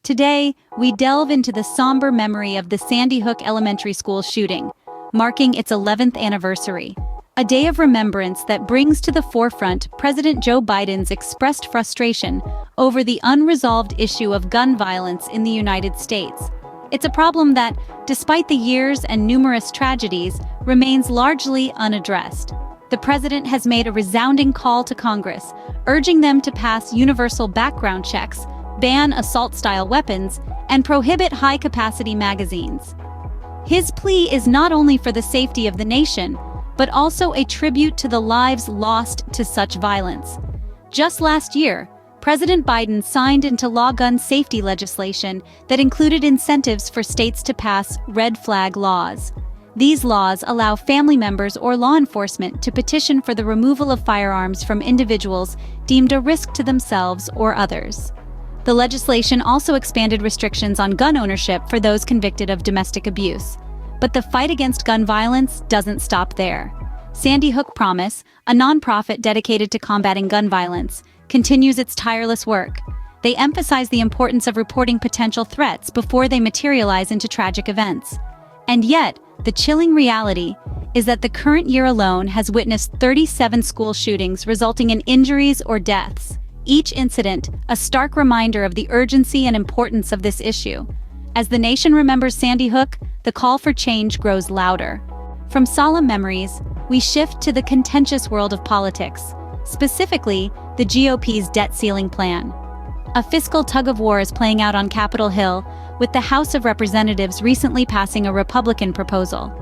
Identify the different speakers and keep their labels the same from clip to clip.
Speaker 1: Today, we delve into the somber memory of the Sandy Hook Elementary School shooting, marking its 11th anniversary. A day of remembrance that brings to the forefront President Joe Biden's expressed frustration over the unresolved issue of gun violence in the United States. It's a problem that, despite the years and numerous tragedies, remains largely unaddressed. The president has made a resounding call to Congress, urging them to pass universal background checks, ban assault-style weapons, and prohibit high-capacity magazines. His plea is not only for the safety of the nation, but also a tribute to the lives lost to such violence. Just last year, President Biden signed into law gun safety legislation that included incentives for states to pass red flag laws. These laws allow family members or law enforcement to petition for the removal of firearms from individuals deemed a risk to themselves or others. The legislation also expanded restrictions on gun ownership for those convicted of domestic abuse. But the fight against gun violence doesn't stop there. Sandy Hook Promise, a nonprofit dedicated to combating gun violence, continues its tireless work. They emphasize the importance of reporting potential threats before they materialize into tragic events. And yet, the chilling reality is that the current year alone has witnessed 37 school shootings resulting in injuries or deaths. Each incident, a stark reminder of the urgency and importance of this issue. As the nation remembers Sandy Hook, the call for change grows louder. From solemn memories, we shift to the contentious world of politics, specifically the GOP's debt ceiling plan. A fiscal tug-of-war is playing out on Capitol Hill, with the House of Representatives recently passing a Republican proposal.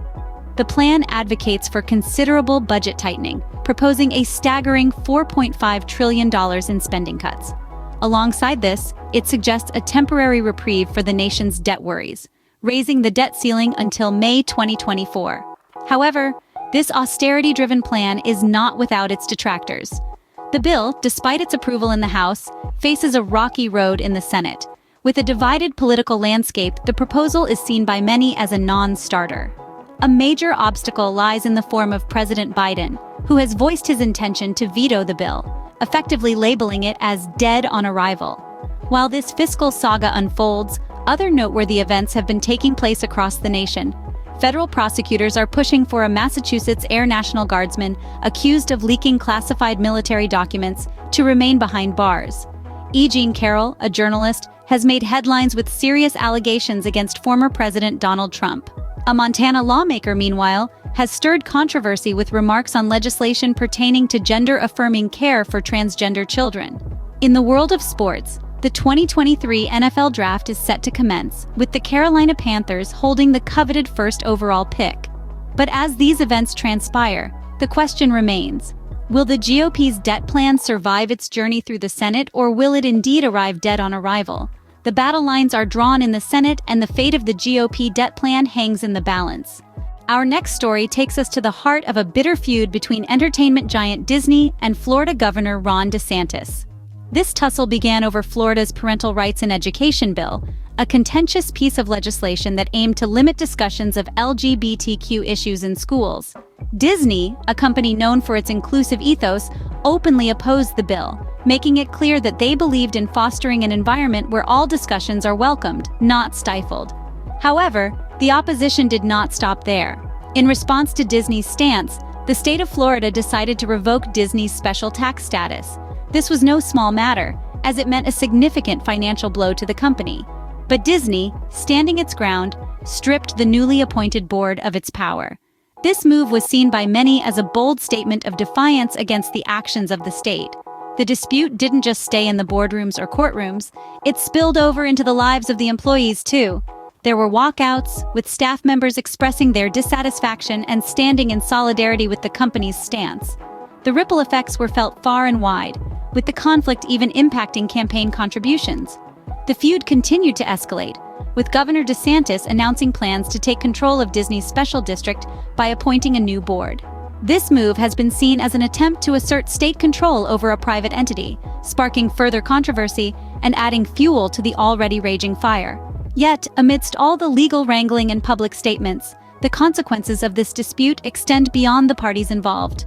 Speaker 1: The plan advocates for considerable budget tightening, proposing a staggering $4.5 trillion in spending cuts. Alongside this, it suggests a temporary reprieve for the nation's debt worries, raising the debt ceiling until May 2024. However, this austerity-driven plan is not without its detractors. The bill, despite its approval in the House, faces a rocky road in the Senate. With a divided political landscape, the proposal is seen by many as a non-starter. A major obstacle lies in the form of President Biden, who has voiced his intention to veto the bill, effectively labeling it as dead on arrival. While this fiscal saga unfolds, other noteworthy events have been taking place across the nation. Federal prosecutors are pushing for a Massachusetts Air National Guardsman accused of leaking classified military documents to remain behind bars. E. Jean Carroll, a journalist, has made headlines with serious allegations against former President Donald Trump. A Montana lawmaker, meanwhile, has stirred controversy with remarks on legislation pertaining to gender-affirming care for transgender children. In the world of sports, the 2023 NFL Draft is set to commence, with the Carolina Panthers holding the coveted first overall pick. But as these events transpire, the question remains: will the GOP's debt plan survive its journey through the Senate, or will it indeed arrive dead on arrival? The battle lines are drawn in the Senate, and the fate of the GOP debt plan hangs in the balance. Our next story takes us to the heart of a bitter feud between entertainment giant Disney and Florida Governor Ron DeSantis. This tussle began over Florida's Parental Rights in Education bill, a contentious piece of legislation that aimed to limit discussions of LGBTQ issues in schools. Disney, a company known for its inclusive ethos, openly opposed the bill, making it clear that they believed in fostering an environment where all discussions are welcomed, not stifled. However, the opposition did not stop there. In response to Disney's stance, the state of Florida decided to revoke Disney's special tax status. This was no small matter, as it meant a significant financial blow to the company. But Disney, standing its ground, stripped the newly appointed board of its power. This move was seen by many as a bold statement of defiance against the actions of the state. The dispute didn't just stay in the boardrooms or courtrooms, it spilled over into the lives of the employees too. There were walkouts, with staff members expressing their dissatisfaction and standing in solidarity with the company's stance. The ripple effects were felt far and wide, with the conflict even impacting campaign contributions. The feud continued to escalate, with Governor DeSantis announcing plans to take control of Disney's special district by appointing a new board. This move has been seen as an attempt to assert state control over a private entity, sparking further controversy and adding fuel to the already raging fire. Yet, amidst all the legal wrangling and public statements, the consequences of this dispute extend beyond the parties involved.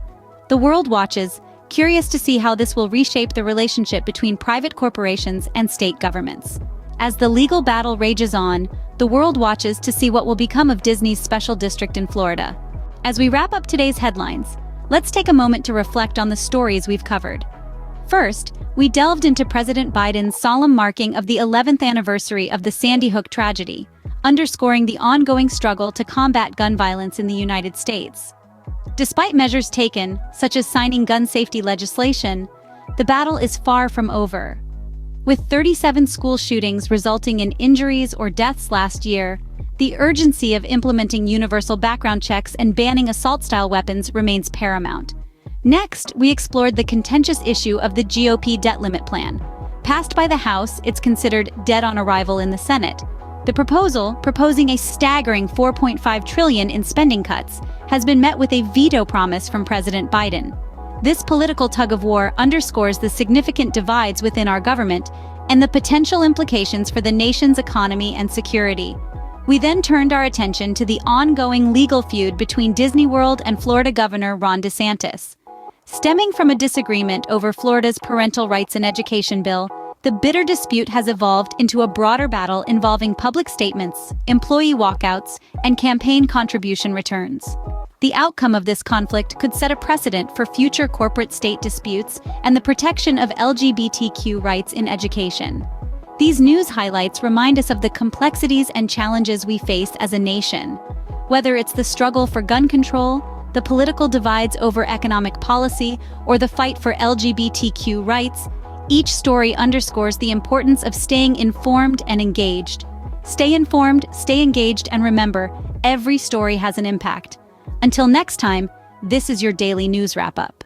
Speaker 1: The world watches, curious to see how this will reshape the relationship between private corporations and state governments. As the legal battle rages on, the world watches to see what will become of Disney's special district in Florida. As we wrap up today's headlines, let's take a moment to reflect on the stories we've covered. First, we delved into President Biden's solemn marking of the 11th anniversary of the Sandy Hook tragedy, underscoring the ongoing struggle to combat gun violence in the United States. Despite measures taken, such as signing gun safety legislation, the battle is far from over. With 37 school shootings resulting in injuries or deaths last year, the urgency of implementing universal background checks and banning assault-style weapons remains paramount. Next, we explored the contentious issue of the GOP debt limit plan. Passed by the House, it's considered dead on arrival in the Senate. The proposal, proposing a staggering $4.5 trillion in spending cuts, has been met with a veto promise from President Biden. This political tug-of-war underscores the significant divides within our government and the potential implications for the nation's economy and security. We then turned our attention to the ongoing legal feud between Disney World and Florida Governor Ron DeSantis. Stemming from a disagreement over Florida's parental rights and education bill, the bitter dispute has evolved into a broader battle involving public statements, employee walkouts, and campaign contribution returns. The outcome of this conflict could set a precedent for future corporate-state disputes and the protection of LGBTQ rights in education. These news highlights remind us of the complexities and challenges we face as a nation. Whether it's the struggle for gun control, the political divides over economic policy, or the fight for LGBTQ rights, each story underscores the importance of staying informed and engaged. Stay informed, stay engaged, and remember, every story has an impact. Until next time, this is your daily news wrap-up.